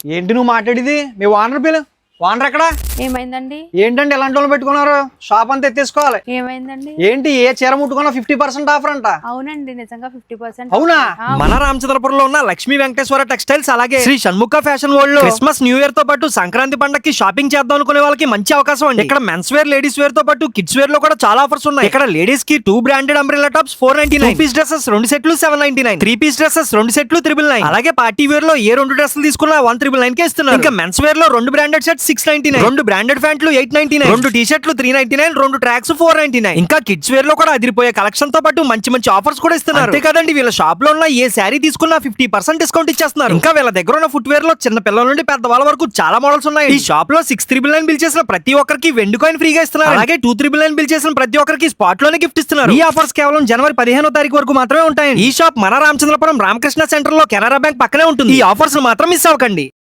ఏంటి నువ్వు మాట్లాడేది? మీ ఓనర్ పిలు. ఓనర్ ఎక్కడ? ఏమైందండి? ఏంటండి ఎలాంటి వాళ్ళు పెట్టుకున్నారు? షాప్ అంతా ఎత్తేసుకోవాలి. ఏమైందండి? ఏంటి ఏ చీర ముట్టుకున్నా 50% ఆఫర్ అంట. అవునండి, నిజంగా 50%. అవునా? మన రామచంద్రపురంలో ఉన్న లక్ష్మీ వెంకటేశ్వర టెక్స్టైల్స్ అలాగే శ్రీ షణ్ముఖ ఫ్యాషన్ వరల్డ్ లో క్రిస్మస్ న్యూ ఇయర్ తో పాటు సంక్రాంతి పండగకి షాపింగ్ చేద్దాం అనుకునే వాళ్ళకి మంచి అవకాశం అండి. ఇక్కడ మెన్స్ వేర్, లేడీస్ వేర్ తో పాటు కిడ్స్ వేర్ లో కూడా చాలా ఆఫర్స్ ఉన్నాయి. ఇక్కడ లేడీస్ కి 2 branded umbrella tops 499, 2 piece dresses 2 సెట్లు 799, 3 పీస్ డ్రెస్సెస్ 2 సెట్లు 999, అలాగే పార్టీ వేర్ లో ఏ 2 డ్రెస్సులు తీసుకున్నా 1999 కే ఇస్తున్నారు. ఇంకా మెన్స్ వేర్ లో 2 బ్రాండెడ్ షర్ట్స్ 699, 2 బ్రాండెడ్ ప్యాంట్లు 899, 2 టీ షర్ట్లు 399, 2 ట్రాక్స్ 499. ఇంకా కిడ్స్ వేర్ లో కూడా అదిరిపోయే కలెక్షన్ తో పాటు మంచి మంచి ఆఫర్స్ కూడా ఇస్తున్నారు. అంతే కదండి, వీళ్ళ షాప్ లో ఉన్న ఏ శారీ తీసుకున్నా 50% డిస్కౌంట్ ఇచ్చేస్తున్నారు. ఇంకా వీళ్ళ దగ్గర ఉన్న ఫుట్ వేర్ లో చిన్న పిల్లల నుండి పెద్ద వాళ్ళ వరకు చాలా మోడల్స్ ఉన్నాయి. ఈ షాప్ లో 6399 బిల్ చేసిన ప్రతి ఒక్కరికి వెండి కాయిన్ ఫ్రీగా ఇస్తున్నారు. అలాగే 2399 బిల్ చేసిన ప్రతి ఒక్కరికి స్పాట్ లోనే గిఫ్ట్ ఇస్తున్నారు. ఈ ఆఫర్స్ కేవలం జనవరి 15వ తారీఖు వరకు మాత్రమే ఉంటాయి. ఈ షాప్ మన రామచంద్రపురం రామకృష్ణ సెంటర్ లో కెనరా బ్యాంక్ పక్కనే ఉంటుంది. ఈ ఆఫర్స్ మాత్రం మిస్ అవ్వకండి.